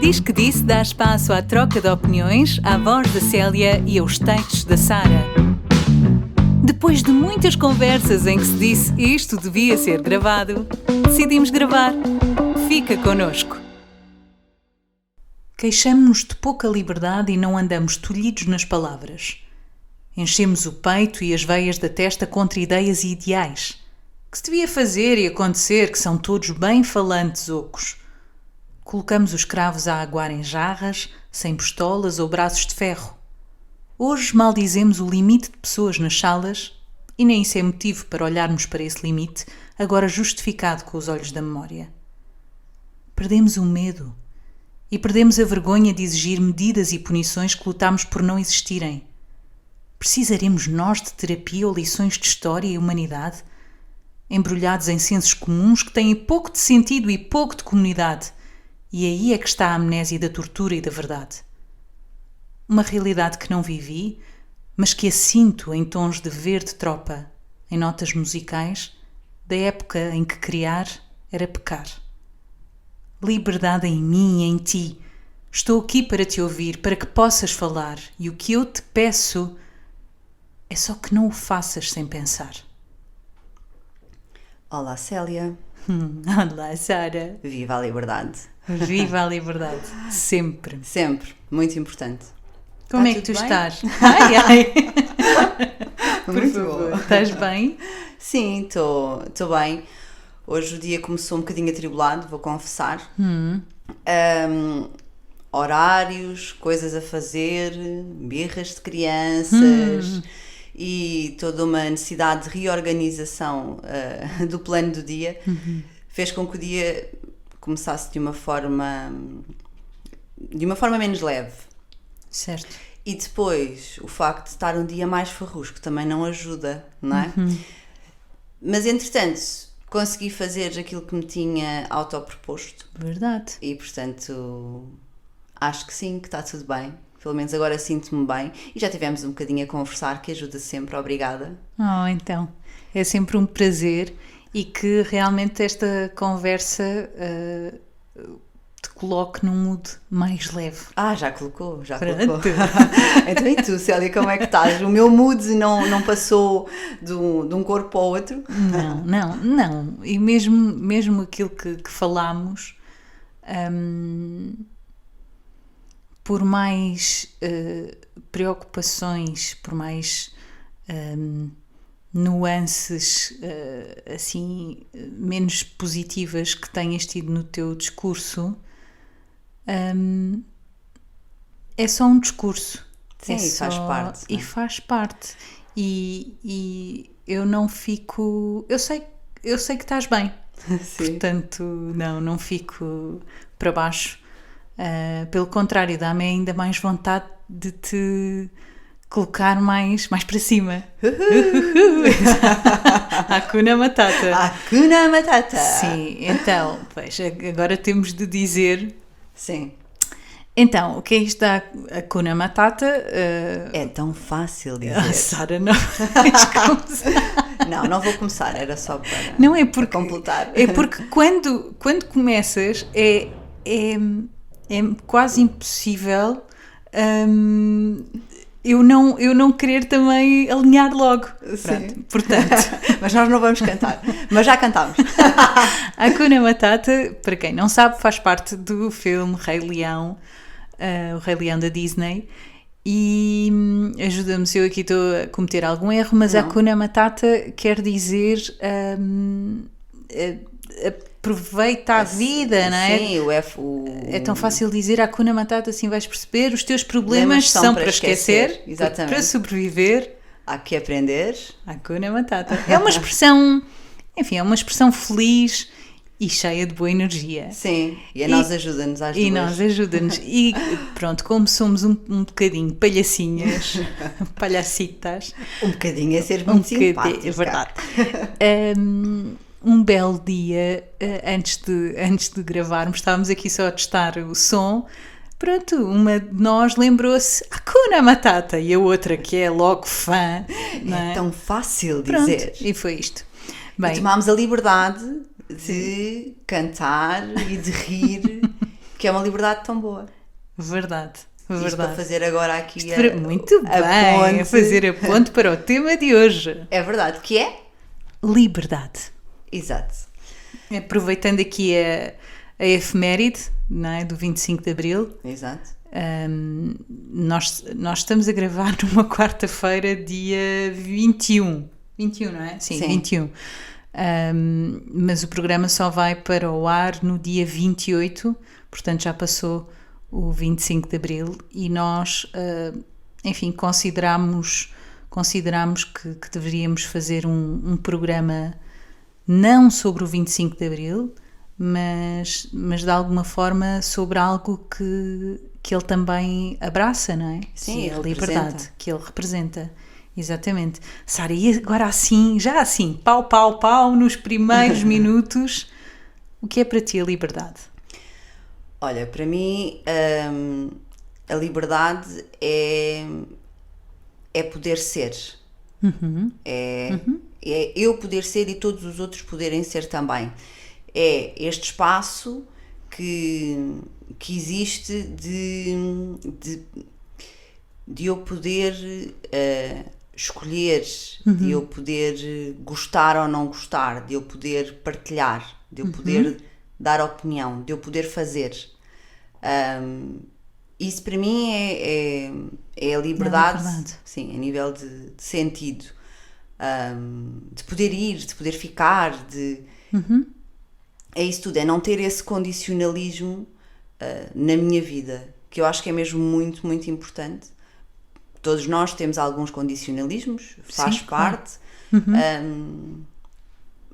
Diz que Disse dá espaço à troca de opiniões, à voz da Célia e aos textos da Sara. Depois de muitas conversas em que se disse isto devia ser gravado, decidimos gravar. Fica connosco. Queixamo-nos de pouca liberdade e não andamos tolhidos nas palavras. Enchemos o peito e as veias da testa contra ideias e ideais. Que se devia fazer e acontecer, que são todos bem falantes ocos. Colocamos os cravos a aguar em jarras, sem pistolas ou braços de ferro. Hoje maldizemos o limite de pessoas nas salas, e nem isso é motivo para olharmos para esse limite, agora justificado com os olhos da memória. Perdemos o medo e perdemos a vergonha de exigir medidas e punições que lutamos por não existirem. Precisaremos nós de terapia ou lições de história e humanidade? Embrulhados em sensos comuns que têm pouco de sentido e pouco de comunidade. E aí é que está a amnésia da tortura e da verdade. Uma realidade que não vivi, mas que a sinto em tons de verde tropa, em notas musicais, da época em que criar era pecar. Liberdade em mim e em ti. Estou aqui para te ouvir, para que possas falar, e o que eu te peço é só que não o faças sem pensar. Olá, Célia. Olá, Sara. Viva a liberdade. Viva a liberdade. Sempre. Sempre. Muito importante. Como Está é que tu tudo bem? estás? Ai. Por Muito favor. bom. Estás bem? Sim, estou bem. Hoje o dia começou um bocadinho atribulado, vou confessar. Horários, coisas a fazer, birras de crianças e toda uma necessidade de reorganização do plano do dia fez com que o dia começasse de uma forma menos leve. Certo. E depois o facto de estar um dia mais farrusco também não ajuda, não é? Mas entretanto consegui fazer aquilo que me tinha autoproposto Verdade. e portanto acho que sim, que está tudo bem. Pelo menos agora sinto-me bem. E já tivemos um bocadinho a conversar, que ajuda sempre, obrigada. Oh, então. É sempre um prazer e que realmente esta conversa te coloque num mood mais leve. Já colocou. Pronto. Então e tu, Célia, como é que estás? O meu mood não passou de um corpo para o outro? Não. E mesmo aquilo que falámos, por mais preocupações, por mais nuances assim menos positivas que tenhas tido no teu discurso, é só um discurso. Sim, faz parte. E faz parte. E eu não fico... Eu sei que estás bem. Sim. Portanto, não fico para baixo. Pelo contrário, dá-me ainda mais vontade de te colocar mais para cima. Hakuna Matata. Hakuna Matata. Sim, então, pois, agora temos de dizer... Sim. Então, o que é isto da Hakuna Matata? É tão fácil dizer. Sara, não vais começar. Não vou começar, era só para, Não é porque, para completar. É porque quando começas é quase impossível eu não querer também alinhar logo. Pronto, portanto. Mas nós não vamos cantar, mas já cantámos. Hakuna Matata, para quem não sabe, faz parte do filme Rei Leão, o Rei Leão da Disney, e ajuda-me se eu aqui estou a cometer algum erro, mas Hakuna Matata quer dizer aproveita a vida, não é? Sim, é tão fácil dizer Hakuna Matata, assim vais perceber, os teus problemas são para esquecer, exatamente. Para sobreviver. Há que aprender. Hakuna Matata. É uma expressão, enfim, é uma expressão feliz e cheia de boa energia. Sim, e nós ajuda-nos às duas. E nós ajuda-nos. E pronto, como somos um bocadinho palhacinhas, palhacitas. Um bocadinho é ser muito simpático. É verdade. Um belo dia, antes de gravarmos, estávamos aqui só a testar o som. Pronto, uma de nós lembrou-se Hakuna Matata e a outra, que é logo fã. Não é? Tão fácil Pronto, dizer. e foi isto. Bem, e tomámos a liberdade de cantar e de rir Que é uma liberdade tão boa. Verdade. Isto para Verdade. fazer agora aqui Muito bem, ponte. a fazer a ponte para o tema de hoje. É verdade, que é? Liberdade. Exato. Aproveitando aqui a efeméride, não é? Do 25 de Abril, Exato. nós estamos a gravar numa quarta-feira, dia 21. 21, não é? Sim. 21. Mas o programa só vai para o ar no dia 28, portanto já passou o 25 de Abril e nós, enfim, consideramos que deveríamos fazer um programa não sobre o 25 de Abril, mas de alguma forma sobre algo que ele também abraça, não é? Sim, que é a representa. liberdade que ele representa. Exatamente. Sara, e agora assim, já assim, pau, nos primeiros minutos, o que é para ti a liberdade? Olha, para mim a liberdade é poder ser. É eu poder ser e todos os outros poderem ser também. É este espaço que existe de eu poder escolher, de eu poder gostar ou não gostar, de eu poder partilhar, de eu poder dar opinião, de eu poder fazer. Isso para mim é a liberdade, sim, a nível de sentido, de poder ir, de poder ficar, é isso tudo, é não ter esse condicionalismo na minha vida, que eu acho que é mesmo muito, muito importante. Todos nós temos alguns condicionalismos, faz parte,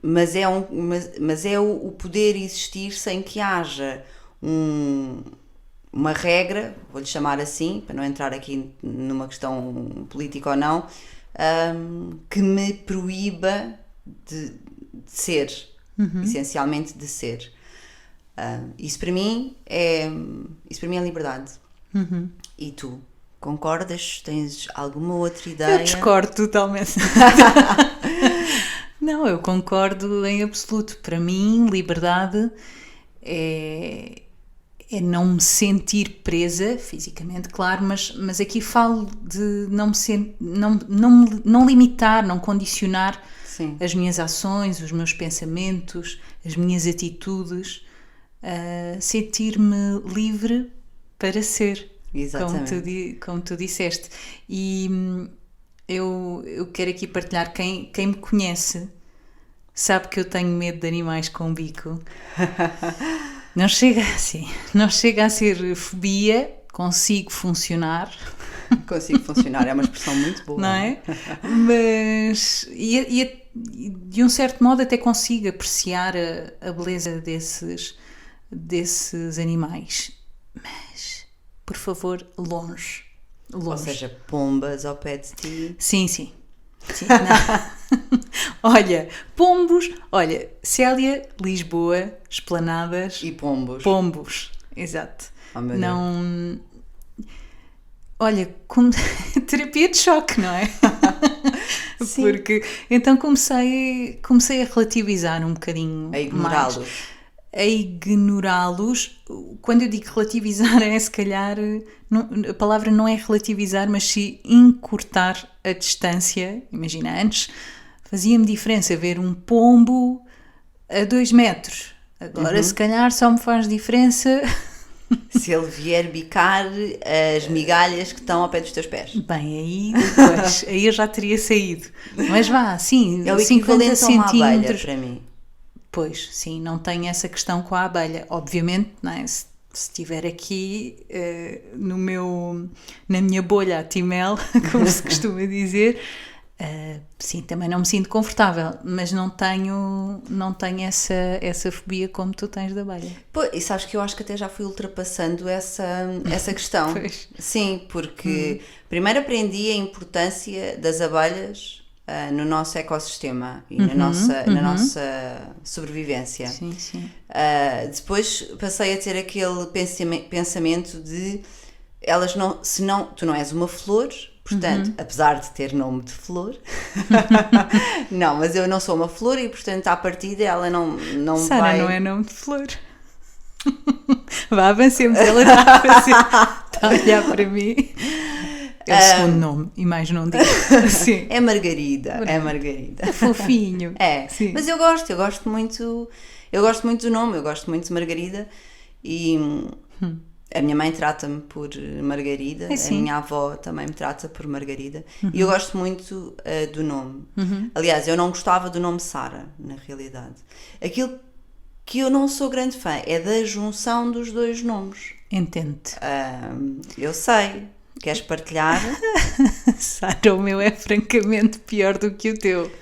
mas é o poder existir sem que haja uma regra, vou-lhe chamar assim, para não entrar aqui numa questão política ou não, que me proíba de ser, essencialmente de ser. Isso para mim é liberdade. E tu? Concordas? Tens alguma outra ideia? Eu discordo totalmente. Não, eu concordo em absoluto. Para mim, liberdade é não me sentir presa, fisicamente, claro, mas aqui falo de não limitar, não condicionar Sim. as minhas ações, os meus pensamentos, as minhas atitudes, sentir-me livre para ser. Exatamente. Como tu disseste. E eu quero aqui partilhar, quem me conhece sabe que eu tenho medo de animais com bico. Não chega a ser fobia, consigo funcionar. Consigo funcionar, é uma expressão muito boa. Não é? Mas de um certo modo até consigo apreciar a beleza desses animais. Mas, por favor, longe. Ou seja, pombas ao pé de ti. Sim, não. Olha, pombos, Célia, Lisboa, esplanadas. E pombos. Pombos, exato. Oh, meu não. Olha, terapia de choque, não é? Sim. Porque então comecei a relativizar um bocadinho. A ignorá-los. A ignorá-los. Quando eu digo relativizar, se calhar a palavra não é relativizar, mas sim encurtar a distância. Imagina, antes fazia-me diferença ver um pombo a 2 metros. Agora, se calhar, só me faz diferença se ele vier bicar as migalhas que estão ao pé dos teus pés. Bem, aí depois, aí eu já teria saído. Mas vá, sim, é o 50 equivalente a uma abelha centímetros. Para mim. Pois, sim, não tenho essa questão com a abelha. Obviamente, não é? Se estiver aqui na minha bolha a timel, como se costuma dizer, sim, também não me sinto confortável, mas não tenho essa fobia como tu tens da abelha. Pô, e sabes que eu acho que até já fui ultrapassando essa questão. Pois. Sim, porque primeiro aprendi a importância das abelhas no nosso ecossistema e na nossa sobrevivência. Sim, sim. Depois passei a ter aquele pensamento de elas tu não és uma flor. Portanto, apesar de ter nome de flor, não, mas eu não sou uma flor e, portanto, à partida ela não Sara vai... não é nome de flor. Vá, avancemos. Ela está a olhar para mim. É o segundo nome e mais não digo. Sim. É Margarida. É Margarida. Fofinho. É, sim. Mas eu gosto muito do nome, eu gosto muito de Margarida e a minha mãe trata-me por Margarida, a minha avó também me trata por Margarida e eu gosto muito do nome. Aliás, eu não gostava do nome Sara, na realidade. Aquilo que eu não sou grande fã é da junção dos dois nomes. Entende. Eu sei. Queres partilhar? Sara, o meu é francamente pior do que o teu.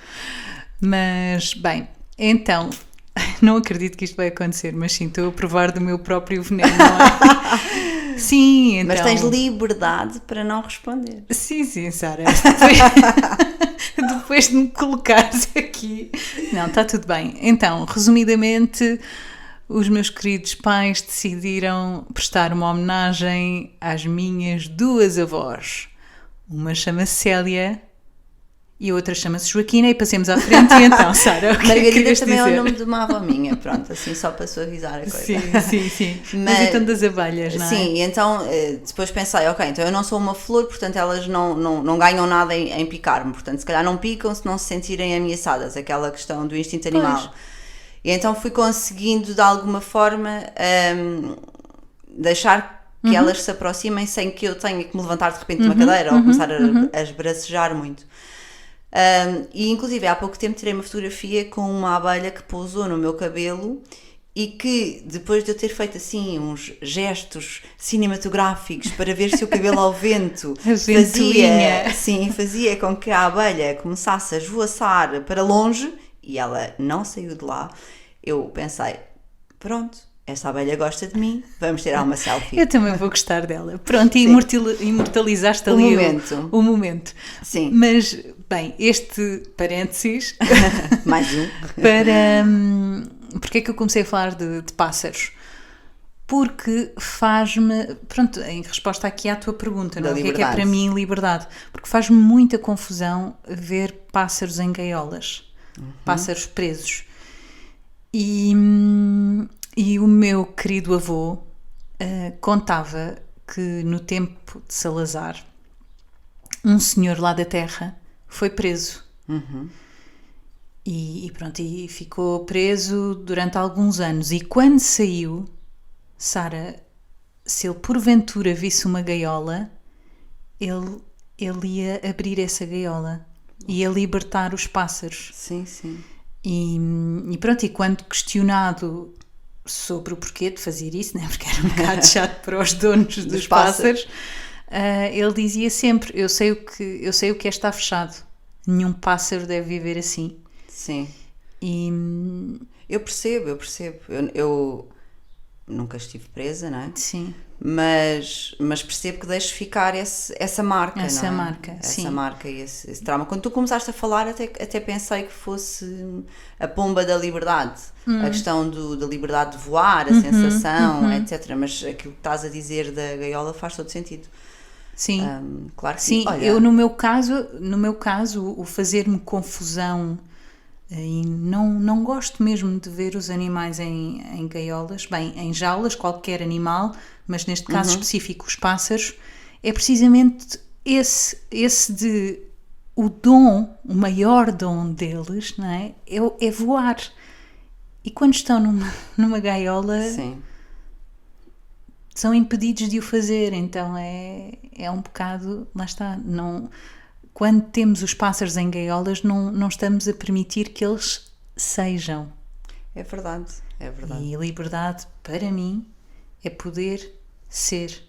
Mas, bem, então, não acredito que isto vai acontecer, mas sim, estou a provar do meu próprio veneno, não é? Sim, então... Mas tens liberdade para não responder. Sim, Sara. Depois de me colocares aqui... Não, está tudo bem. Então, resumidamente... Os meus queridos pais decidiram prestar uma homenagem às minhas duas avós. Uma chama-se Célia e a outra chama-se Joaquina e passemos à frente. E então, Sara, o que Margarida é que também dizer? é o nome de uma avó minha, pronto, assim só para suavizar a coisa. Sim. Mas então das abelhas, não é? Sim, e então depois pensei, ok, então eu não sou uma flor, portanto elas não ganham nada em picar-me, portanto se calhar não picam se não se sentirem ameaçadas, aquela questão do instinto animal. Pois. E então fui conseguindo de alguma forma deixar que elas se aproximem sem que eu tenha que me levantar de repente de uma cadeira ou começar a esbracejar muito. E inclusive há pouco tempo tirei uma fotografia com uma abelha que pousou no meu cabelo e que depois de eu ter feito assim uns gestos cinematográficos para ver se o cabelo ao vento fazia com que a abelha começasse a esvoaçar para longe e ela não saiu de lá, eu pensei, pronto, esta abelha gosta de mim, vamos tirar uma selfie. Eu também vou gostar dela. Pronto, e imortalizaste ali o momento. Sim. Mas, bem, este parênteses... Mais um. Porque é que eu comecei a falar de pássaros? Porque faz-me... Pronto, em resposta aqui à tua pergunta, não? O que é para mim liberdade? Porque faz-me muita confusão ver pássaros em gaiolas. Pássaros presos. E o meu querido avô contava que no tempo de Salazar um senhor lá da terra foi preso. E pronto, e ficou preso durante alguns anos. E quando saiu, Sara, se ele porventura visse uma gaiola, ele ia abrir essa gaiola. Ia libertar os pássaros. Sim. E pronto, e quando questionado sobre o porquê de fazer isso, né? Porque era um bocado chato para os donos dos pássaros, ele dizia sempre, eu sei o que é estar fechado. Nenhum pássaro deve viver assim. Sim. E... Eu percebo. Eu nunca estive presa, não é? Sim. Mas percebo que deixes ficar essa marca, não é? Essa marca e esse trauma. Quando tu começaste a falar, até pensei que fosse a pomba da liberdade, a questão da liberdade de voar, a sensação, etc. Mas aquilo que estás a dizer da gaiola faz todo sentido. Sim. Claro que sim. Olha, eu no meu caso, o fazer-me confusão, e não gosto mesmo de ver os animais em gaiolas, bem, em jaulas, qualquer animal, mas neste caso específico os pássaros, é precisamente esse de o maior dom deles, não é? É voar. E quando estão numa gaiola, sim. são impedidos de o fazer, então é um bocado, lá está, quando temos os pássaros em gaiolas, não estamos a permitir que eles sejam. É verdade. E a liberdade, para mim, é poder ser,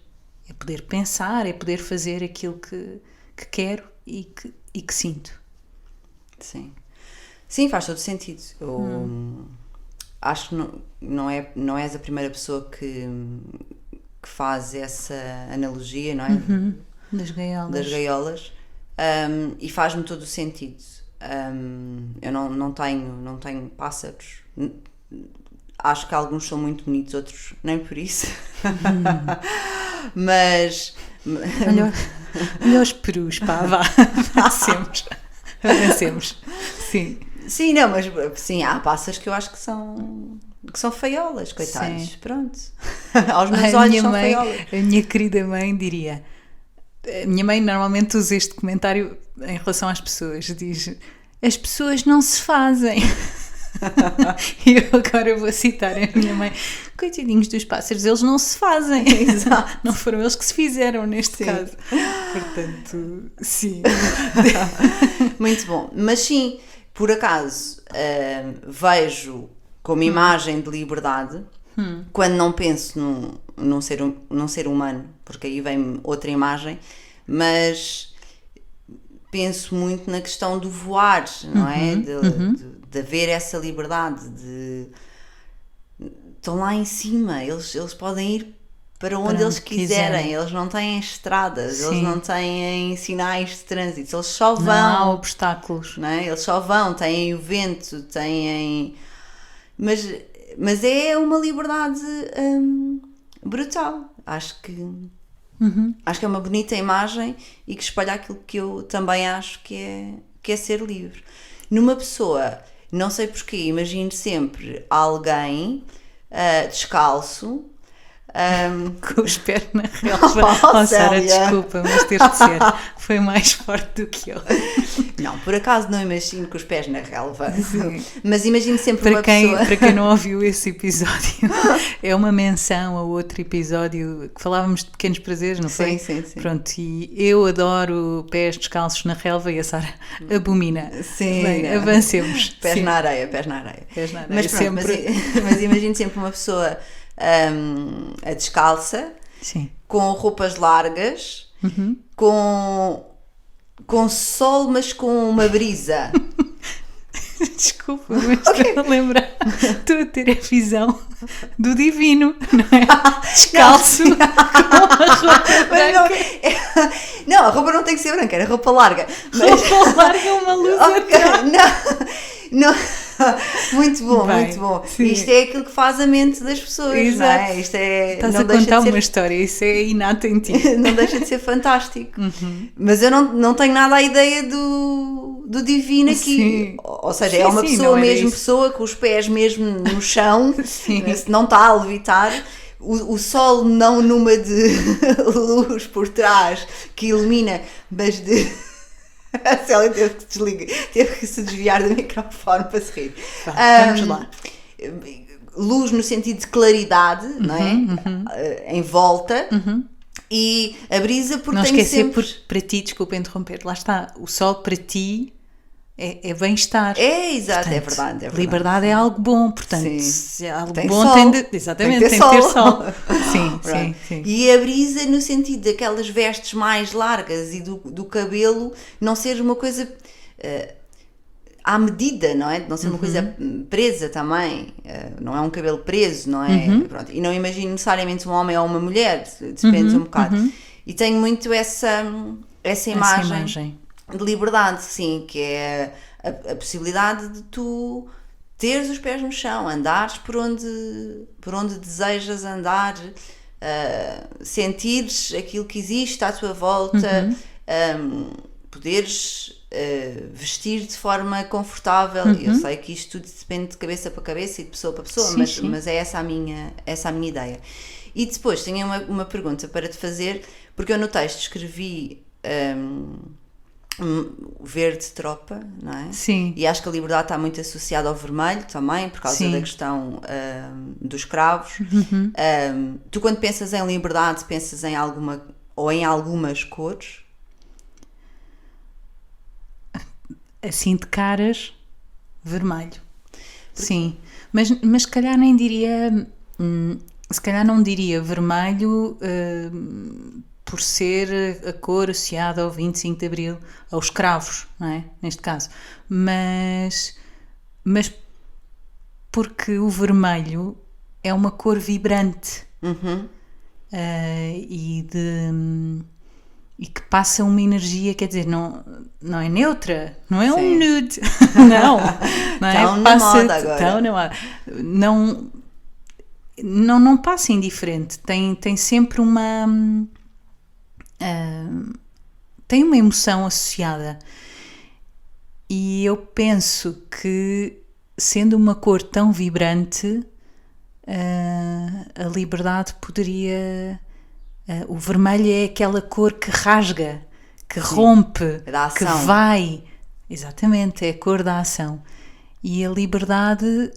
é poder pensar, é poder fazer aquilo que quero e que sinto. Sim. Sim, faz todo sentido. Eu acho que não és a primeira pessoa que faz essa analogia, não é? Das gaiolas. E faz-me todo o sentido. Eu não tenho pássaros. Acho que alguns são muito bonitos, outros nem por isso. Mas olha os perus, pá, vá, avancemos. Sim. Sim, não, mas sim, há pássaros que eu acho que são que são feiolas, coitados. Sim. Pronto. Aos meus olhos são mãe, feiolas. a minha querida mãe diria... A minha mãe normalmente usa este comentário em relação às pessoas. Diz, as pessoas não se fazem. E eu agora vou citar a minha mãe. Coitadinhos dos pássaros, eles não se fazem. Exato. Não foram eles que se fizeram neste caso. Portanto, sim. Muito bom. Mas sim, por acaso, vejo como imagem de liberdade, quando não penso num ser humano, porque aí vem outra imagem, mas penso muito na questão do voar, não é? De haver essa liberdade, estão lá em cima, eles podem ir para onde eles quiserem, eles não têm estradas, Sim. eles não têm sinais de trânsito, eles só vão. Não há obstáculos. Não é? Eles só vão, têm o vento, têm... Mas é uma liberdade brutal. Acho que é uma bonita imagem e que espalha aquilo que eu também acho que é ser livre. Numa pessoa, não sei porquê, imagino sempre alguém descalço, com os pés na relva. Sara, desculpa, mas teve de ser. Foi mais forte do que eu. Não, por acaso não imagino com os pés na relva. Mas imagino sempre uma pessoa... pessoa... Para quem não ouviu esse episódio, é uma menção a outro episódio que falávamos de pequenos prazeres, não foi? Sim. Pronto, e eu adoro pés descalços na relva e a Sara abomina. Sim. Bem, avancemos. Pés sim. na areia. Mas pronto, sempre... mas imagino sempre uma pessoa a descalça, sim. com roupas largas, com sol, mas com uma brisa. Desculpa, mas estou a lembrar. Estou a ter a visão do divino, não é? Descalço, com a roupa branca. Não, a roupa não tem que ser branca, era roupa larga. Roupa larga, uma luz atrás. Não. Muito bom, Bem, muito bom. Sim. Isto é aquilo que faz a mente das pessoas, exato. Não é? Isto é, estás não a contar uma história, isso é inato em ti. Não deixa de ser fantástico. Mas eu não tenho nada a ideia do divino aqui. Sim. Ou seja, é uma pessoa mesmo, pessoa com os pés mesmo no chão, se não está a levitar. O sol não numa de luz por trás que ilumina, mas de... A Célia teve que se desviar do microfone para se rir. Vamos lá. Luz no sentido de claridade, não é? Em volta. E a brisa porque não tem esquecer sempre... para ti, desculpa interromper, lá está, o sol para ti é bem-estar. É, exato, portanto, é verdade. Liberdade é algo bom, portanto, se é algo tem bom sol. tem de ter sol. Sim. E a brisa no sentido daquelas vestes mais largas e do cabelo não ser uma coisa à medida, não é? De não ser uma coisa presa também, não é um cabelo preso, não é? Pronto. E não imagino necessariamente um homem ou uma mulher, depende um bocado. E tenho muito essa imagem de liberdade, sim, que é a possibilidade de tu teres os pés no chão, andares por onde desejas andar, sentires aquilo que existe à tua volta, poderes vestir de forma confortável. Eu sei que isto tudo depende de cabeça para cabeça e de pessoa para pessoa, mas é essa a minha ideia. E depois tenho uma pergunta para te fazer, porque eu no texto escrevi verde tropa, não é? Sim. E acho que a liberdade está muito associada ao vermelho também, por causa da questão dos escravos. Tu, quando pensas em liberdade, pensas em alguma ou em algumas cores? Assim de caras, vermelho. Sim, mas se calhar nem diria, se calhar não diria vermelho por ser a cor associada ao 25 de Abril, aos escravos, não é? Neste caso. Mas porque o vermelho é uma cor vibrante e que passa uma energia, quer dizer, não é neutra, não é um nude, não é? Tão na moda agora. Tão na moda. Não passa indiferente, tem sempre tem uma emoção associada, e eu penso que, sendo uma cor tão vibrante, a liberdade poderia... o vermelho é aquela cor que rasga, que rompe, da que ação. vai. Exatamente, é a cor da ação. E a liberdade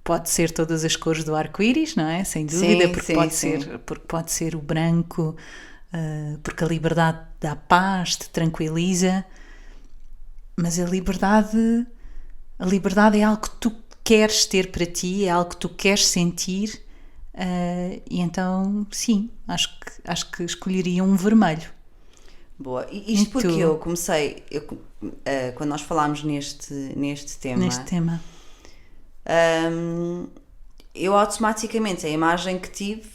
pode ser todas as cores do arco-íris, não é? Sem dúvida, Sim, porque, sim. porque pode ser o branco, porque a liberdade dá paz, te tranquiliza. Mas a liberdade é algo que tu queres ter para ti, é algo que tu queres sentir, e então, sim, acho que escolheria um vermelho. Boa. E isto E porque tu? eu comecei, quando nós falámos neste tema, Neste tema. eu automaticamente, a imagem que tive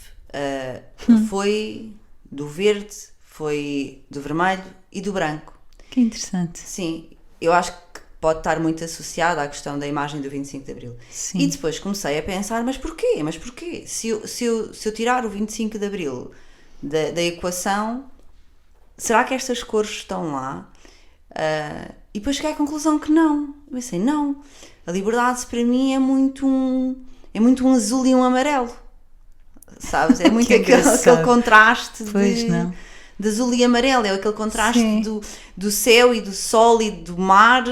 foi do verde, foi do vermelho e do branco. Que interessante. Sim, eu acho que pode estar muito associada à questão da imagem do 25 de Abril. Sim. E depois comecei a pensar, mas porquê? Se eu tirar o 25 de Abril da equação, será que estas cores estão lá? E depois cheguei à conclusão que não. Eu pensei, não. A liberdade para mim é muito um azul e um amarelo. Sabes? É muito Que aquele engraçado. contraste Pois não. de azul e amarelo. É aquele contraste Sim. do céu e do sol e do mar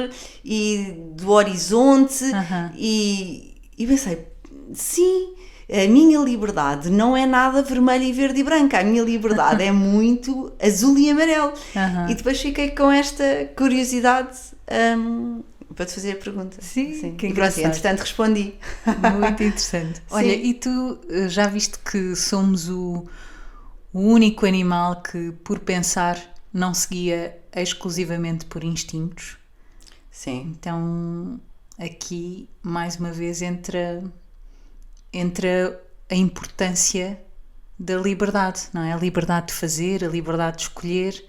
e do horizonte. Aham. E pensei, sim, a minha liberdade não é nada vermelha e verde e branca. A minha liberdade é muito azul e amarelo. Aham. E depois fiquei com esta curiosidade para te fazer a pergunta. Sim, que e pronto, engraçado. entretanto respondi. Muito interessante. Olha, e tu já viste que somos o único animal que, por pensar, não se guia exclusivamente por instintos? Sim. Então, aqui, mais uma vez, entra a importância da liberdade, não é? A liberdade de fazer, a liberdade de escolher,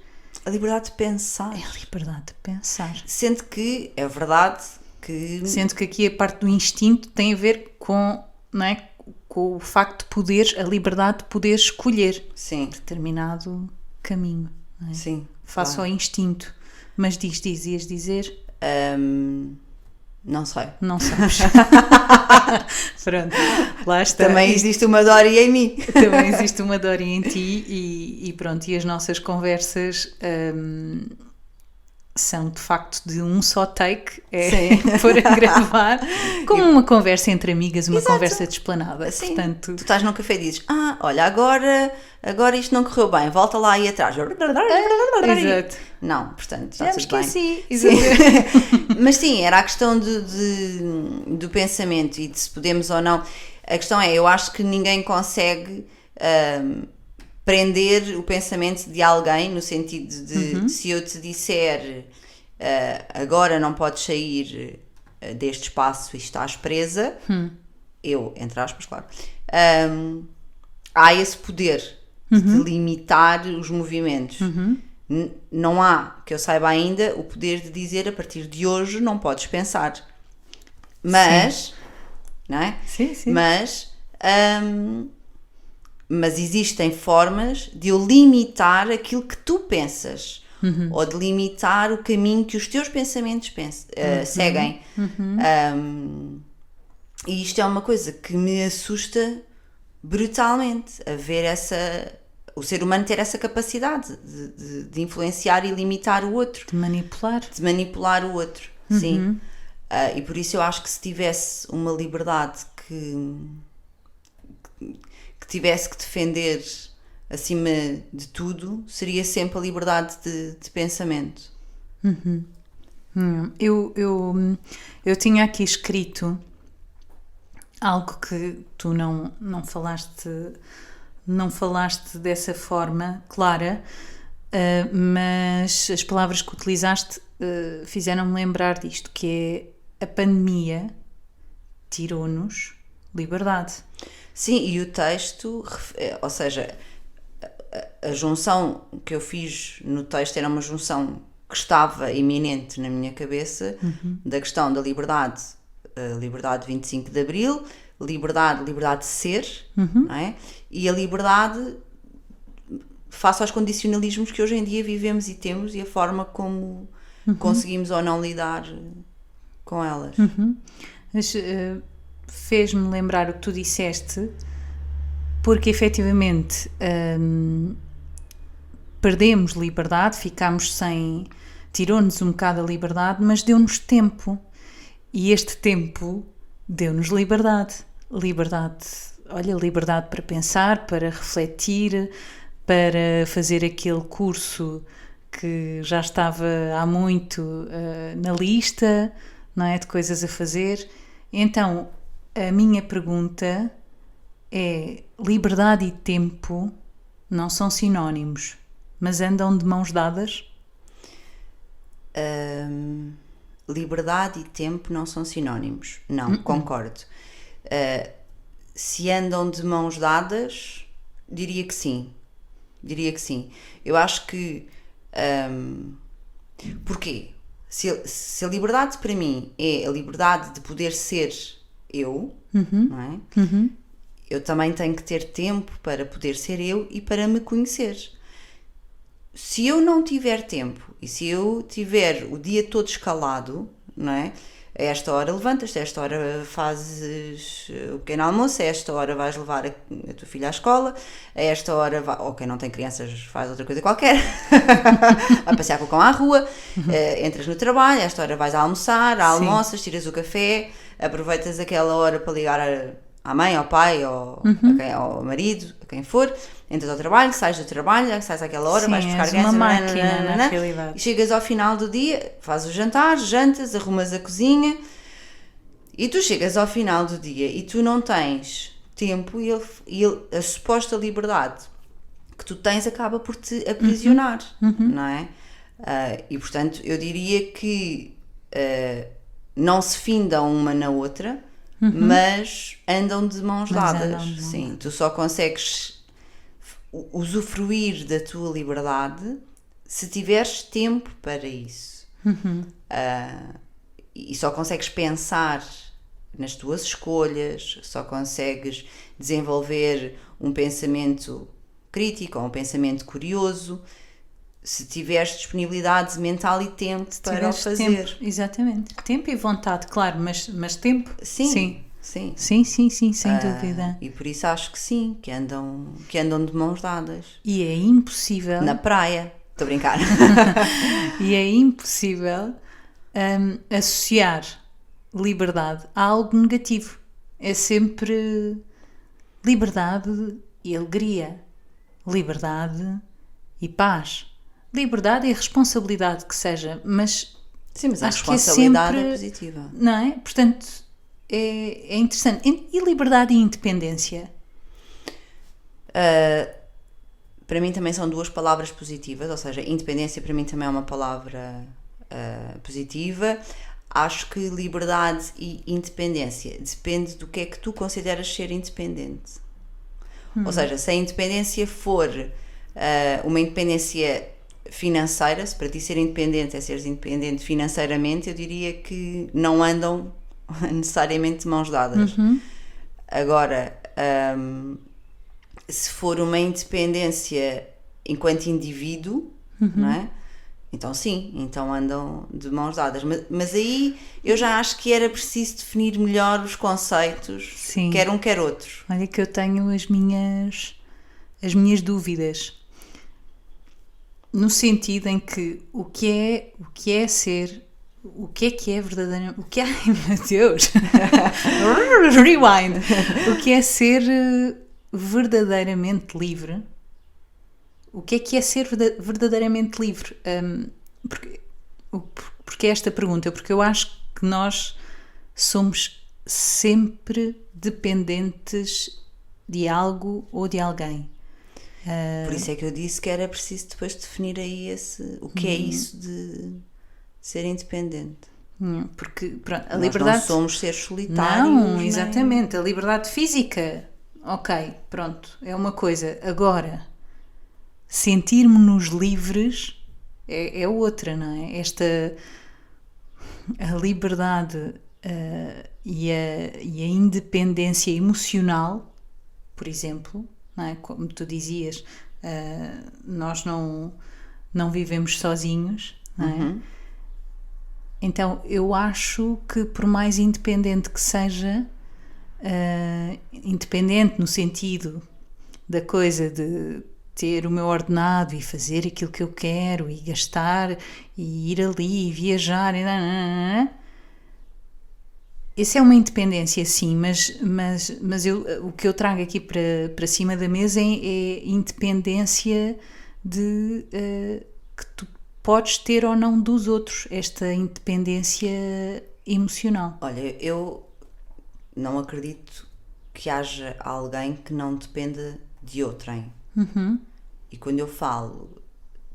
A liberdade de pensar. a liberdade de pensar. Sendo que é verdade que... Sendo que aqui a parte do instinto tem a ver com, não é? Com o facto de poderes, a liberdade de poder escolher Sim, determinado caminho, não é? sim. Face ao instinto. Mas ias dizer? Não sei. Não sabes. Pronto, lá está. Também existe uma Dory em mim. Também existe uma Dori em ti e pronto, e as nossas conversas são de facto de um só take, Sim. para gravar, como uma conversa entre amigas, uma Exato. conversa desplanada. Sim. Portanto, Tu estás num café e dizes, olha, agora isto não correu bem, volta lá aí atrás. exato. Não, portanto, está Já me tudo bem. esqueci. Sim. Exato. Mas sim, era a questão do pensamento e de se podemos ou não. A questão é, eu acho que ninguém consegue prender o pensamento de alguém, no sentido de se eu te disser agora não podes sair deste espaço e estás presa, eu, entre aspas, claro, há esse poder de limitar os movimentos. Não há, que eu saiba ainda, o poder de dizer a partir de hoje não podes pensar. Mas, não é? Sim, sim. Mas existem formas de eu limitar aquilo que tu pensas. Ou de limitar o caminho que os teus pensamentos seguem. E isto é uma coisa que me assusta brutalmente, a ver o ser humano ter essa capacidade de influenciar e limitar o outro. De manipular. De manipular o outro, sim. E por isso eu acho que se tivesse uma liberdade que tivesse que defender acima de tudo, seria sempre a liberdade de pensamento. Eu tinha aqui escrito algo que tu não falaste dessa forma clara, mas as palavras que utilizaste fizeram-me lembrar disto, que é a pandemia tirou-nos liberdade. Sim, e o texto, ou seja, a junção que eu fiz no texto era uma junção que estava iminente na minha cabeça, da questão da liberdade, a liberdade de 25 de Abril, liberdade de ser, não é? E a liberdade face aos condicionalismos que hoje em dia vivemos e temos e a forma como conseguimos ou não lidar com elas. Mas fez-me lembrar o que tu disseste, porque efetivamente perdemos liberdade, ficámos sem... tirou-nos um bocado a liberdade, mas deu-nos tempo. E este tempo deu-nos liberdade. Liberdade para pensar, para refletir, para fazer aquele curso que já estava há muito na lista, não é? De coisas a fazer. Então, a minha pergunta é: liberdade e tempo não são sinónimos, mas andam de mãos dadas? Liberdade e tempo não são sinónimos. Não, concordo. Se andam de mãos dadas, diria que sim. Eu acho que... porquê? Se a liberdade para mim é a liberdade de poder ser eu, não é? Eu também tenho que ter tempo para poder ser eu e para me conhecer. Se eu não tiver tempo e se eu tiver o dia todo escalado, não é? A esta hora levantas-te, a esta hora fazes o pequeno almoço, a esta hora vais levar a tua filha à escola, a esta hora, ou quem não tem crianças faz outra coisa qualquer, vai passear com o cão à rua, entras no trabalho, a esta hora vais a almoçar, almoças, tiras o café, aproveitas aquela hora para ligar à mãe, ao pai, ao marido, a quem for, entras ao trabalho, sais do trabalho, sais àquela hora, vais buscar crianças, uma máquina, na realidade. E chegas ao final do dia, fazes o jantar, jantas, arrumas a cozinha, e tu chegas ao final do dia e tu não tens tempo e a suposta liberdade que tu tens acaba por te aprisionar, não é? E portanto eu diria que não se findam uma na outra, mas andam de mãos dadas. Sim, tu só consegues usufruir da tua liberdade se tiveres tempo para isso. E só consegues pensar nas tuas escolhas, só consegues desenvolver um pensamento crítico ou um pensamento curioso se tiveres disponibilidade mental e tempo para o fazer. Tempo, exatamente. Tempo e vontade, claro, mas tempo. Sim, sem dúvida. E por isso acho que sim, que andam de mãos dadas. E é impossível... Na praia. Estou a brincar. E é impossível associar liberdade a algo negativo. É sempre liberdade e alegria. Liberdade e paz. Liberdade e responsabilidade, que seja, mas... Sim, mas a acho responsabilidade que é sempre, positiva. Não é? Portanto, é interessante. E liberdade e independência? Para mim também são duas palavras positivas, ou seja, independência para mim também é uma palavra positiva. Acho que liberdade e independência depende do que é que tu consideras ser independente. Ou seja, se a independência for uma independência financeira, se para ti ser independente é seres independente financeiramente, eu diria que não andam necessariamente de mãos dadas. Agora, se for uma independência enquanto indivíduo, não é? Então sim, então andam de mãos dadas. Mas aí eu já acho que era preciso definir melhor os conceitos, sim. Quer um, quer outro. Olha que eu tenho as minhas dúvidas. No sentido em que o que é ser, o que é verdadeiramente, ai meu Deus, rewind, o que é ser verdadeiramente livre, o que é ser verdadeiramente livre, porque esta pergunta, porque eu acho que nós somos sempre dependentes de algo ou de alguém. Por isso é que eu disse que era preciso depois definir aí o que é isso de ser independente. Porque pronto, a nós liberdade... não somos seres solitários. Não, exatamente. A liberdade física, ok, pronto, é uma coisa. Agora, sentirmos-nos livres é outra, não é? A liberdade e a independência emocional, por exemplo... Não é? Como tu dizias, nós não vivemos sozinhos, não é? Então eu acho que por mais independente que seja, independente no sentido da coisa de ter o meu ordenado e fazer aquilo que eu quero e gastar e ir ali e viajar e essa é uma independência, sim, mas o que eu trago aqui para cima da mesa é independência de que tu podes ter ou não dos outros, esta independência emocional. Olha, eu não acredito que haja alguém que não dependa de outrem. E quando eu falo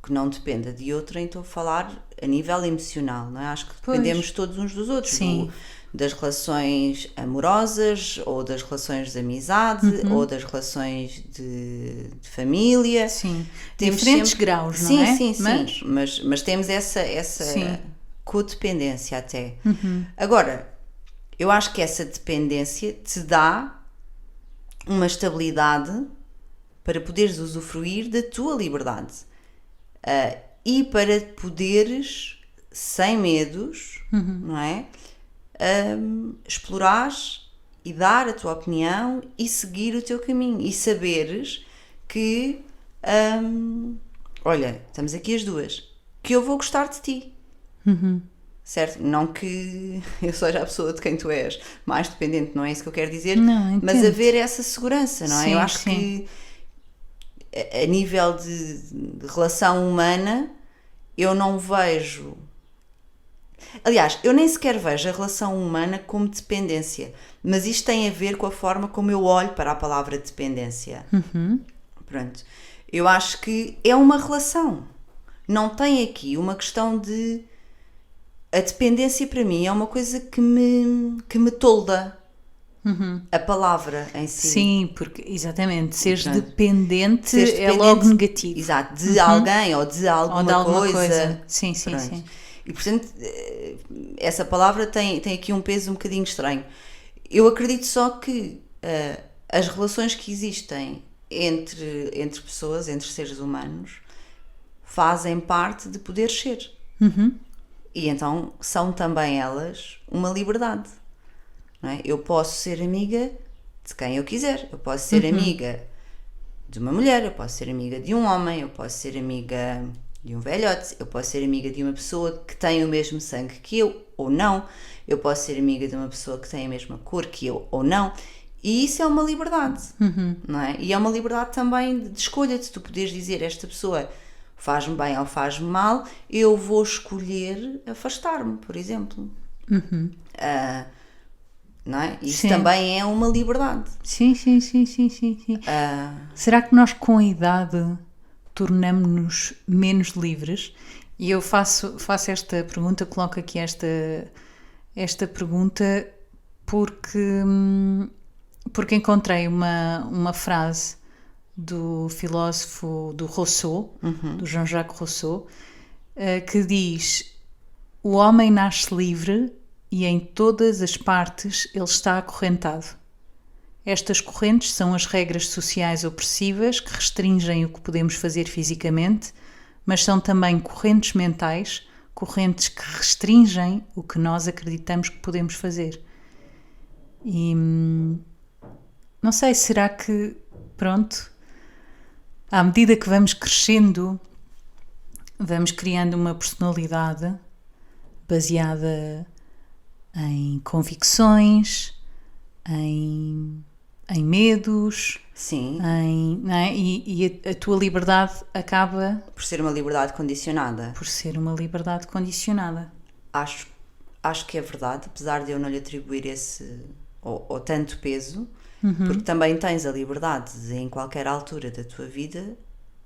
que não dependa de outrem, estou a falar a nível emocional, não é? Acho que dependemos todos uns dos outros. Sim. Das relações amorosas, ou das relações de amizade, ou das relações de família. Sim, temos diferentes graus, não é? Sim, mas temos essa codependência até. Agora, eu acho que essa dependência te dá uma estabilidade para poderes usufruir da tua liberdade. E para poderes, sem medos, não é? Explorar e dar a tua opinião e seguir o teu caminho e saberes que olha, estamos aqui as duas, que eu vou gostar de ti, certo? Não que eu seja a pessoa de quem tu és mais dependente, não é isso que eu quero dizer, não, mas haver essa segurança, não é? Sim, eu acho que a nível de relação humana eu não vejo. Aliás, eu nem sequer vejo a relação humana como dependência, mas isto tem a ver com a forma como eu olho para a palavra dependência. Pronto. Eu acho que é uma relação. Não tem aqui uma questão de... A dependência para mim é uma coisa que me tolda. A palavra em si. Sim, porque exatamente, seres dependente é logo negativo. Exato, de alguém ou de alguma coisa. Sim. E portanto, essa palavra tem aqui um peso um bocadinho estranho. Eu acredito só que as relações que existem entre pessoas, entre seres humanos, fazem parte de poder ser. E então são também elas uma liberdade. Não é? Eu posso ser amiga de quem eu quiser. Eu posso ser amiga de uma mulher, eu posso ser amiga de um homem, eu posso ser amiga de um velhote, eu posso ser amiga de uma pessoa que tem o mesmo sangue que eu ou não, eu posso ser amiga de uma pessoa que tem a mesma cor que eu ou não, e isso é uma liberdade, não é? E é uma liberdade também de escolha, de tu poderes dizer, esta pessoa faz-me bem ou faz-me mal, eu vou escolher afastar-me, por exemplo. Não é? Isso também é uma liberdade. Sim. Será que nós com a idade tornamos-nos menos livres? E eu faço esta pergunta, coloco aqui esta pergunta porque encontrei uma frase do filósofo do Rousseau, do Jean-Jacques Rousseau, que diz: o homem nasce livre e em todas as partes ele está acorrentado. Estas correntes são as regras sociais opressivas que restringem o que podemos fazer fisicamente, mas são também correntes mentais, correntes que restringem o que nós acreditamos que podemos fazer. E não sei, será que, pronto, à medida que vamos crescendo, vamos criando uma personalidade baseada em convicções, em medos, sim, não é? E a tua liberdade acaba por ser uma liberdade condicionada. Acho que é verdade, apesar de eu não lhe atribuir esse ou tanto peso, porque também tens a liberdade de, em qualquer altura da tua vida,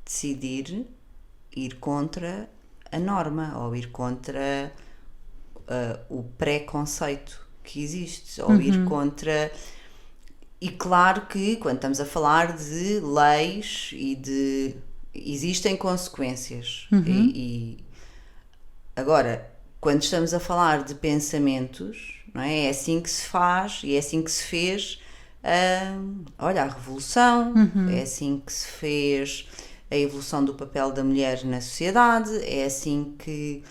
decidir ir contra a norma ou ir contra o preconceito que existe, ou ir contra... E claro que quando estamos a falar de leis e existem consequências. E agora, quando estamos a falar de pensamentos, não é? É assim que se faz e é assim que se fez a Revolução, é assim que se fez a evolução do papel da mulher na sociedade, é assim que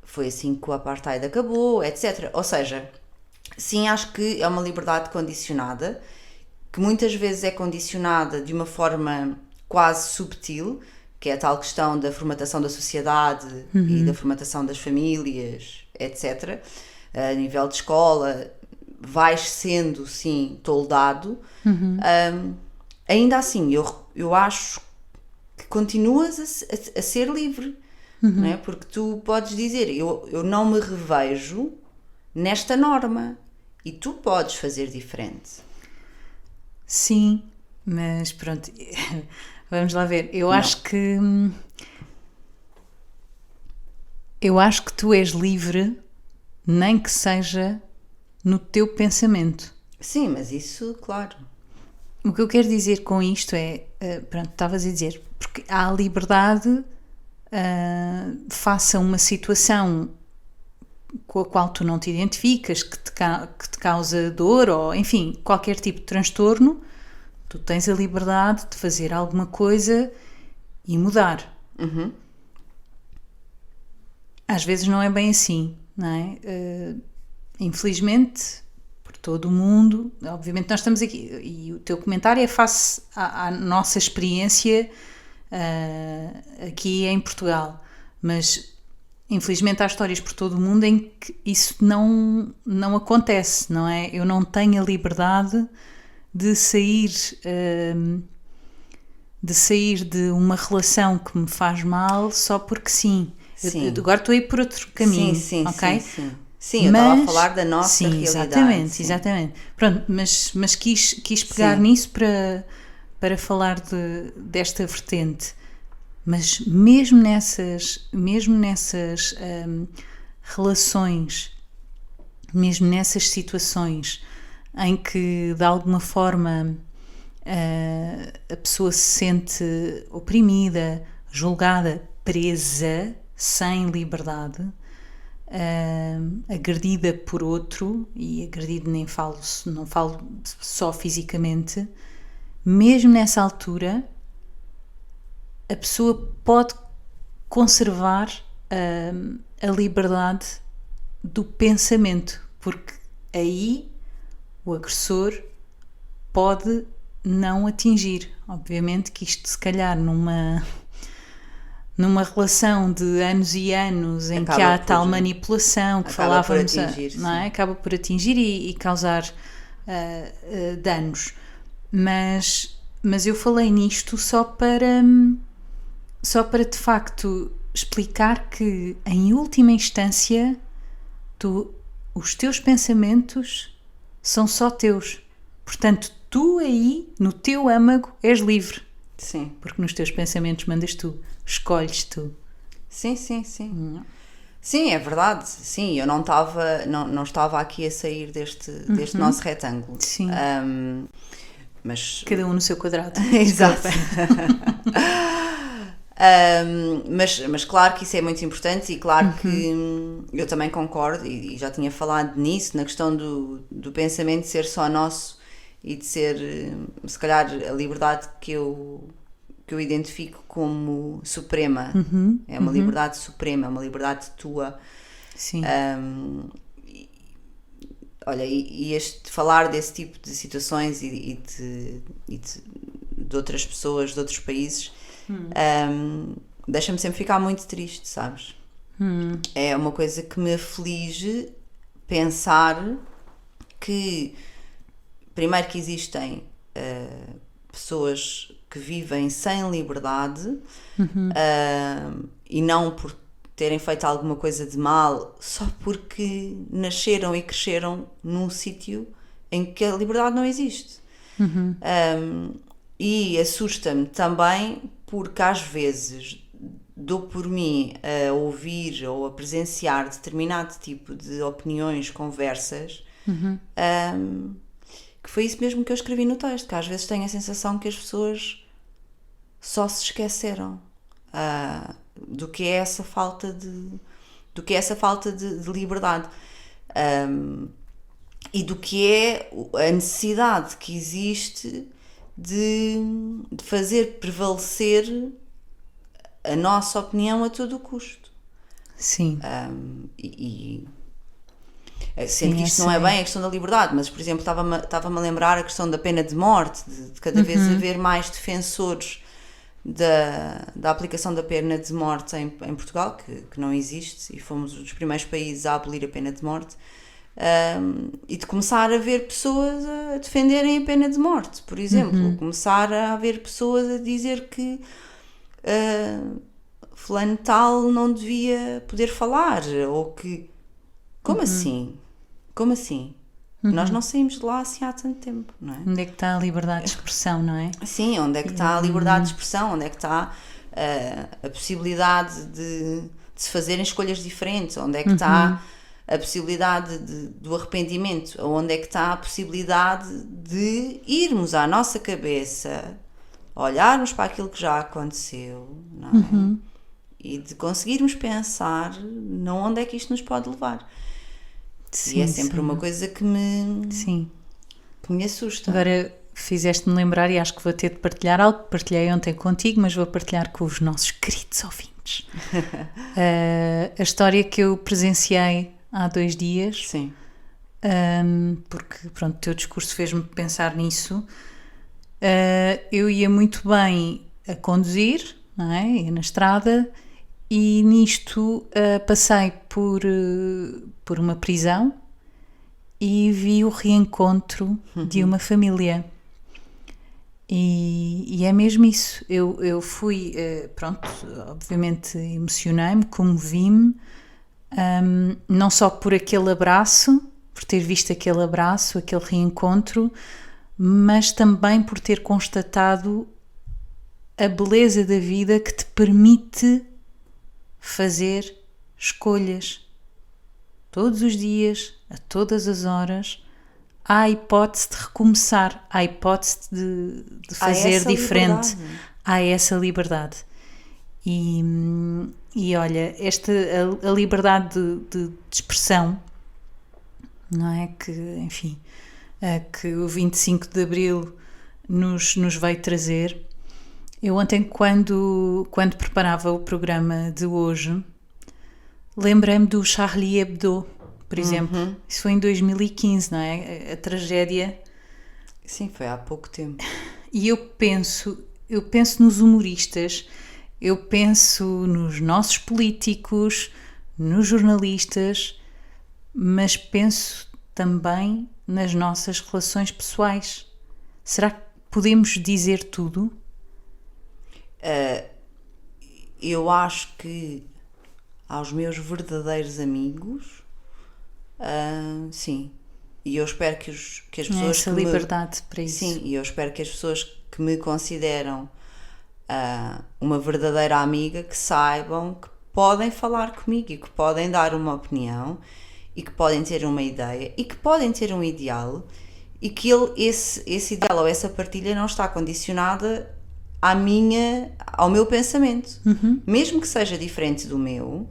foi assim que o apartheid acabou, etc. Ou seja, Sim, acho que é uma liberdade condicionada, que muitas vezes é condicionada de uma forma quase subtil, que é a tal questão da formatação da sociedade e da formatação das famílias, etc. A nível de escola, vais sendo, sim, toldado. Ainda assim, eu acho que continuas a ser livre, não é? Porque tu podes dizer, eu não me revejo nesta norma e tu podes fazer diferente. Sim, mas pronto, vamos lá ver. Eu Não. acho que tu és livre, nem que seja no teu pensamento. Sim, mas isso, claro. O que eu quero dizer com isto é, pronto, estavas a dizer, porque há a liberdade face a uma situação com a qual tu não te identificas, que te causa dor, ou enfim, qualquer tipo de transtorno, tu tens a liberdade de fazer alguma coisa e mudar. Às vezes não é bem assim, não é? Infelizmente, por todo o mundo, obviamente nós estamos aqui, e o teu comentário é face à nossa experiência aqui em Portugal, mas infelizmente há histórias por todo o mundo em que isso não acontece, não é? Eu não tenho a liberdade de sair de uma relação que me faz mal só porque sim. Sim. Agora estou a ir por outro caminho, Sim, ok? sim. Sim, eu estava a falar da nossa sim, realidade. Exatamente. Pronto, mas quis pegar Sim. nisso para falar desta vertente. Mas mesmo nessas relações, mesmo nessas situações em que de alguma forma a pessoa se sente oprimida, julgada, presa, sem liberdade, agredida por outro, e agredido não falo só fisicamente, mesmo nessa altura a pessoa pode conservar a liberdade do pensamento, porque aí o agressor pode não atingir. Obviamente que isto, se calhar, numa relação de anos e anos em que há tal manipulação que falávamos, não é? Acaba por atingir e causar danos. Mas eu falei nisto só para de facto explicar que, em última instância, os teus pensamentos são só teus. Portanto, tu aí, no teu âmago, és livre. Sim. Porque nos teus pensamentos mandas tu, escolhes tu. Sim. Sim, é verdade. Sim, eu não estava aqui a sair deste nosso retângulo. Sim. Mas... Cada um no seu quadrado. Exato. Mas claro que isso é muito importante e claro que eu também concordo e já tinha falado nisso, na questão do pensamento ser só nosso e de ser, se calhar, a liberdade que eu identifico como suprema. É uma liberdade suprema, uma liberdade tua. Sim. Olha, e falar desse tipo de situações e de outras pessoas, de outros países, deixa-me sempre ficar muito triste, sabes? É uma coisa que me aflige pensar que, primeiro, que existem pessoas que vivem sem liberdade e não por terem feito alguma coisa de mal, só porque nasceram e cresceram num sítio em que a liberdade não existe. E assusta-me também porque às vezes dou por mim a ouvir ou a presenciar determinado tipo de opiniões, conversas, que foi isso mesmo que eu escrevi no texto, que às vezes tenho a sensação que as pessoas só se esqueceram do que é essa falta de liberdade, e do que é a necessidade que existe de fazer prevalecer a nossa opinião a todo o custo. Sim. Sendo que isto não é bem a questão da liberdade, mas, por exemplo, estava-me a lembrar a questão da pena de morte, de cada vez haver mais defensores da aplicação da pena de morte em Portugal, que não existe, e fomos um dos primeiros países a abolir a pena de morte, e de começar a haver pessoas a defenderem a pena de morte, por exemplo, começar a haver pessoas a dizer que fulano tal não devia poder falar, ou que... Como assim? Como assim? Nós não saímos de lá assim há tanto tempo, não é? Onde é que está a liberdade de expressão, não é? Sim, onde é que está a liberdade de expressão? Onde é que está a possibilidade de se fazerem escolhas diferentes? Onde é que está a possibilidade do arrependimento? Onde é que está a possibilidade de irmos à nossa cabeça, olharmos para aquilo que já aconteceu, não é? E de conseguirmos pensar onde é que isto nos pode levar. Sim, e é sempre uma coisa que me assusta. Agora fizeste-me lembrar, e acho que vou ter de partilhar algo que partilhei ontem contigo, mas vou partilhar com os nossos queridos ouvintes. A história que eu presenciei há 2 dias. Sim. Porque, pronto, o teu discurso fez-me pensar nisso. Eu ia muito bem a conduzir, não é? Ia na estrada, e nisto passei por uma prisão e vi o reencontro de uma família. E é mesmo isso. Eu fui, pronto, obviamente emocionei-me, comovi-me, não só por aquele abraço, por ter visto aquele abraço, aquele reencontro, mas também por ter constatado a beleza da vida que te permite fazer escolhas. Todos os dias, a todas as horas, há a hipótese de recomeçar, há a hipótese de fazer diferente. Liberdade. Há essa liberdade. E olha, a liberdade de expressão, não é? Que, enfim, que o 25 de Abril nos veio trazer. Eu ontem, quando preparava o programa de hoje, lembrei-me do Charlie Hebdo, por exemplo. Isso foi em 2015, não é? A tragédia. Sim, foi há pouco tempo. E eu penso nos humoristas, eu penso nos nossos políticos, nos jornalistas, mas penso também nas nossas relações pessoais. Será que podemos dizer tudo? Eu acho que aos meus verdadeiros amigos, sim. E eu espero que as pessoas... Essa liberdade para isso. Sim, e eu espero que as pessoas que me consideram uma verdadeira amiga, que saibam que podem falar comigo e que podem dar uma opinião e que podem ter uma ideia e que podem ter um ideal, e que esse ideal ou essa partilha não está condicionada ao meu pensamento. Mesmo que seja diferente do meu,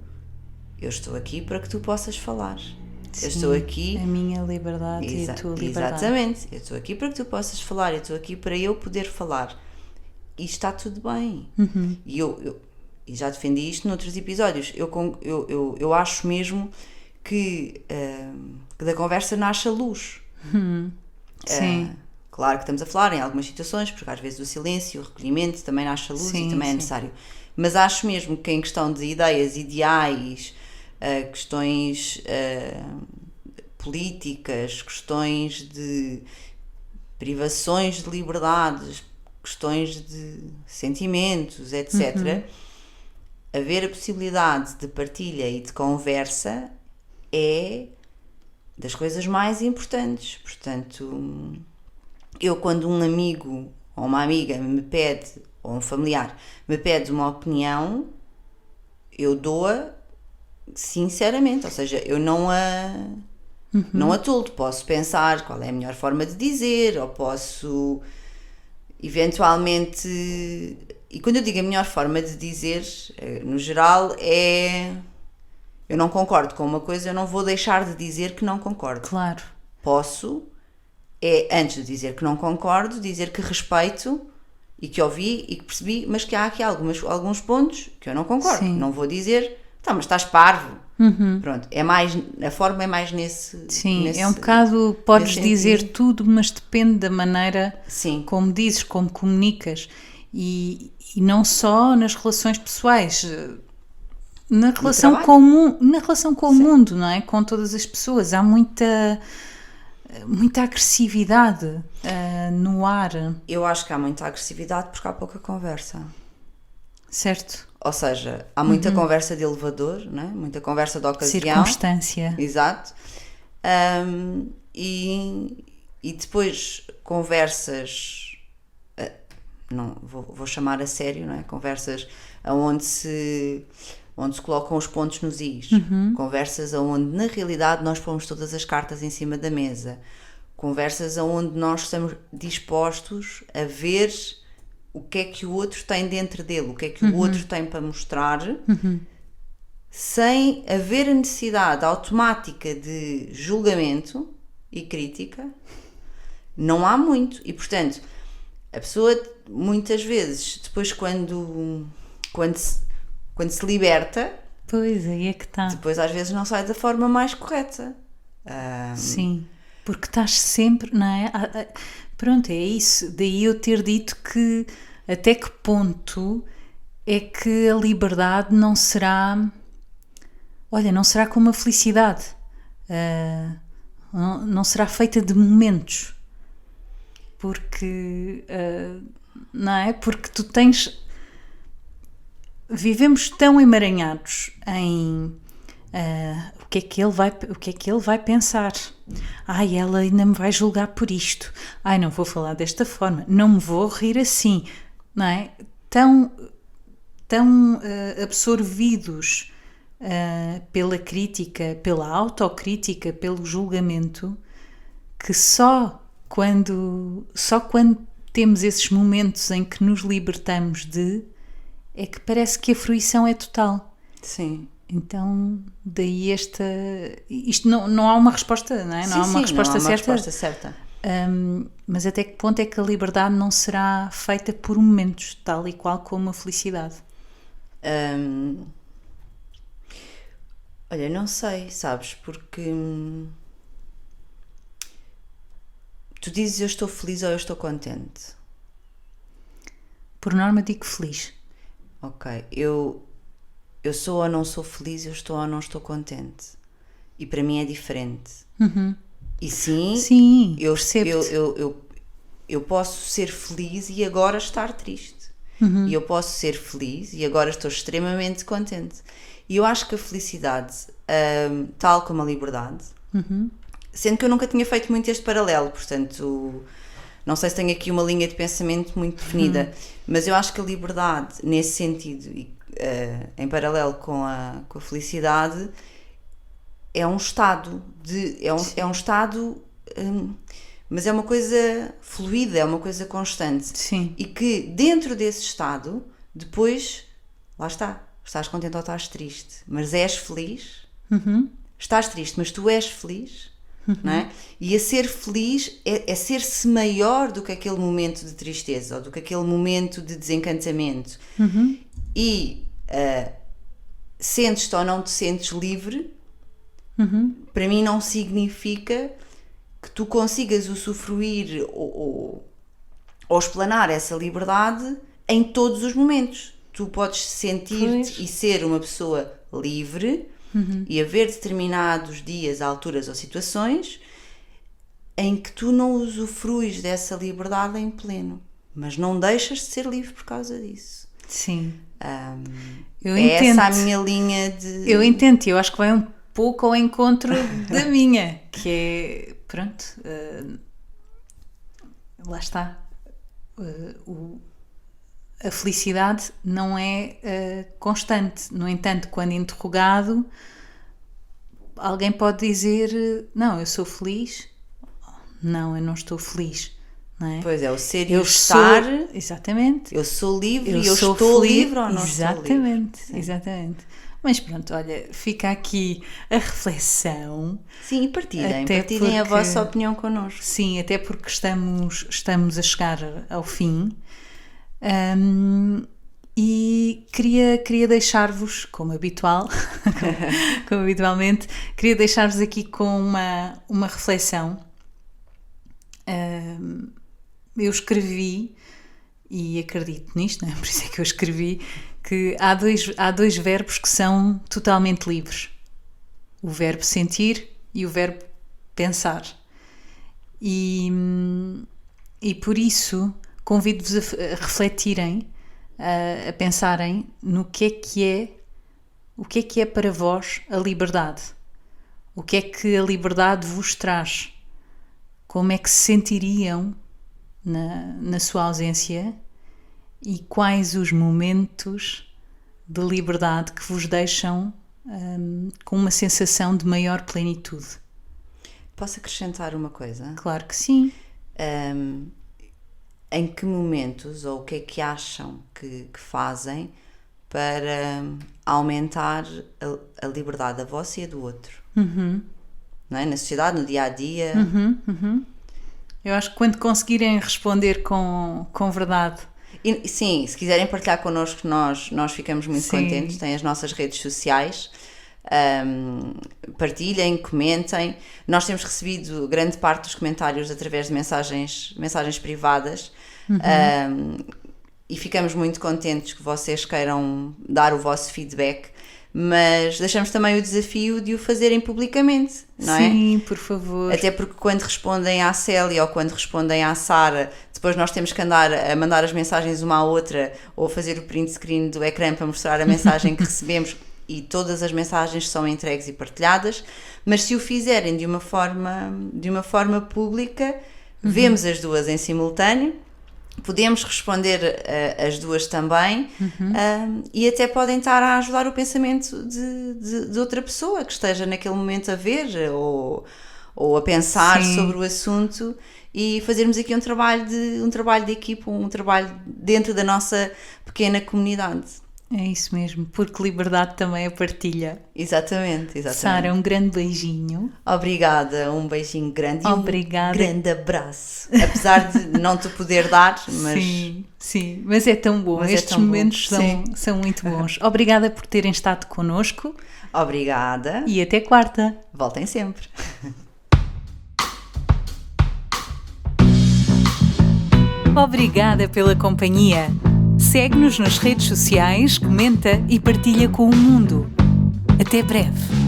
eu estou aqui para que tu possas falar. Sim, eu estou aqui... A minha liberdade e a tua liberdade. Exatamente. Eu estou aqui para que tu possas falar, eu estou aqui para eu poder falar. E está tudo bem. E eu já defendi isto noutros episódios. Eu acho mesmo que da conversa nasce a luz. Sim. Claro que estamos a falar em algumas situações, porque às vezes o silêncio, o recolhimento também nasce a luz, sim, e também é necessário. Mas acho mesmo que em questão de ideias, ideais, questões políticas, questões de privações de liberdades, questões de sentimentos, etc., haver a possibilidade de partilha e de conversa é das coisas mais importantes. Portanto, eu, quando um amigo ou uma amiga me pede, ou um familiar me pede uma opinião, eu dou-a sinceramente, ou seja, eu não a toldo. Posso pensar qual é a melhor forma de dizer, ou posso eventualmente... E quando eu digo a melhor forma de dizer, no geral, eu não concordo com uma coisa, eu não vou deixar de dizer que não concordo. Claro. Posso, antes de dizer que não concordo, dizer que respeito e que ouvi e que percebi, mas que há aqui alguns pontos que eu não concordo. Sim. Não vou dizer Então, mas estás parvo. Pronto, a forma é mais nesse... Sim, nesse, é um bocado, podes nesse dizer sentido. tudo, mas depende da maneira Sim, como dizes, como comunicas. E não só nas relações pessoais, na relação trabalho. com na relação com o Sim. mundo, não é? Com todas as pessoas. Há muita agressividade no ar, Eu acho que há muita agressividade porque há pouca conversa. certo? Ou seja, há muita conversa de elevador, né? Muita conversa de ocasião. Circunstância. Exato. E depois conversas, não vou chamar a sério, não é? Conversas onde se colocam os pontos nos is. Conversas onde na realidade nós pomos todas as cartas em cima da mesa. Conversas onde nós estamos dispostos a ver o que é que o outro tem dentro dele, o que é que o outro tem para mostrar, sem haver a necessidade automática de julgamento e crítica. Não há muito. E, portanto, a pessoa, muitas vezes, depois quando se liberta, Pois, aí é que está. depois às vezes não sai da forma mais correta. Sim, porque estás sempre, não é? Pronto, é isso. Daí eu ter dito que até que ponto é que a liberdade não será. Olha, não será como a felicidade. Não será feita de momentos. Porque. Não é? Porque tu tens. Vivemos tão emaranhados em. O que é que ele vai pensar? Ai, ela ainda me vai julgar por isto. Ai, não vou falar desta forma. Não me vou rir assim. Não é? Tão absorvidos pela crítica, pela autocrítica, pelo julgamento, que só quando temos esses momentos em que nos libertamos é que parece que a fruição é total. Sim. Então, daí isto não há uma resposta, não é? Não há uma resposta não há uma certa. resposta certa. Mas até que ponto é que a liberdade não será feita por momentos, tal e qual como a felicidade? Olha, não sei, sabes, porque tu dizes eu estou feliz ou eu estou contente. Por norma digo feliz. Ok, eu sou ou não sou feliz, eu estou ou não estou contente. E para mim é diferente. E Sim, eu, percebo-te. eu posso ser feliz e agora estar triste. E eu posso ser feliz e agora estou extremamente contente. E eu acho que a felicidade, tal como a liberdade, sendo que eu nunca tinha feito muito este paralelo, portanto, não sei se tenho aqui uma linha de pensamento muito definida, mas eu acho que a liberdade, nesse sentido, em paralelo com a felicidade, é um estado é um estado, mas é uma coisa fluida, é uma coisa constante. Sim. E que dentro desse estado, depois, lá está, estás contente ou estás triste, mas és feliz. Estás triste, mas tu és feliz. Não é? E a ser feliz é ser-se maior do que aquele momento de tristeza ou do que aquele momento de desencantamento. E sentes-te ou não te sentes livre, para mim não significa que tu consigas usufruir ou explanar essa liberdade em todos os momentos. Tu podes sentir-te e ser uma pessoa livre e haver determinados dias, alturas ou situações em que tu não usufruis dessa liberdade em pleno, mas não deixas de ser livre por causa disso. Sim. Eu É entendo. essa a minha linha de... Eu entendo, eu acho que vai um pouco ao encontro da minha, que é, pronto, lá está. A felicidade não é constante. No entanto, quando interrogado, alguém pode dizer: não, eu sou feliz. Não, eu não estou feliz. Não é? Pois é, o ser e Eu o estar. Exatamente. Eu sou livre e Eu eu sou estou feliz, livre ou não estou livre. exatamente, exatamente. Mas pronto, olha, fica aqui a reflexão. Sim, e partilhem Até a porque- vossa opinião connosco. Sim, até porque estamos a chegar ao fim. E queria deixar-vos, como habitual, como habitualmente, queria deixar-vos aqui com uma reflexão. Eu escrevi, e acredito nisto, não é? Por isso é que eu escrevi, que há dois verbos que são totalmente livres. O verbo sentir e o verbo pensar. E por isso convido-vos a refletirem, a pensarem no o que é para vós a liberdade. O que é que a liberdade vos traz? Como é que se sentiriam na sua ausência e quais os momentos de liberdade que vos deixam com uma sensação de maior plenitude? Posso acrescentar uma coisa? Claro que sim. Em que momentos ou o que é que acham que fazem para aumentar a liberdade, a vossa e a do outro? Não é? Na sociedade, no dia-a-dia. Eu acho que quando conseguirem responder com verdade. E, sim, se quiserem partilhar connosco, nós ficamos muito contentes. Tem as nossas redes sociais. Partilhem, comentem. Nós temos recebido grande parte dos comentários através de mensagens privadas. E ficamos muito contentes que vocês queiram dar o vosso feedback, mas deixamos também o desafio de o fazerem publicamente, não é? Sim, por favor. Até porque quando respondem à Célia ou quando respondem à Sara, depois nós temos que andar a mandar as mensagens uma à outra ou fazer o print screen do ecrã para mostrar a mensagem que recebemos, e todas as mensagens são entregues e partilhadas. Mas se o fizerem de uma forma pública, vemos as duas em simultâneo, podemos responder as duas também, e até podem estar a ajudar o pensamento de outra pessoa que esteja naquele momento a ver ou a pensar sobre o assunto, e fazermos aqui um trabalho de equipa, um trabalho dentro da nossa pequena comunidade. É isso mesmo, porque liberdade também é partilha. Exatamente. Sara, um grande beijinho. Obrigada, um beijinho grande. Obrigada. E um grande abraço. Apesar de não te poder dar, mas... Sim, mas é tão bom. Estes momentos são muito bons. Obrigada por terem estado connosco. Obrigada. E até quarta. Voltem sempre. Obrigada pela companhia. Segue-nos nas redes sociais, comenta e partilha com o mundo. Até breve.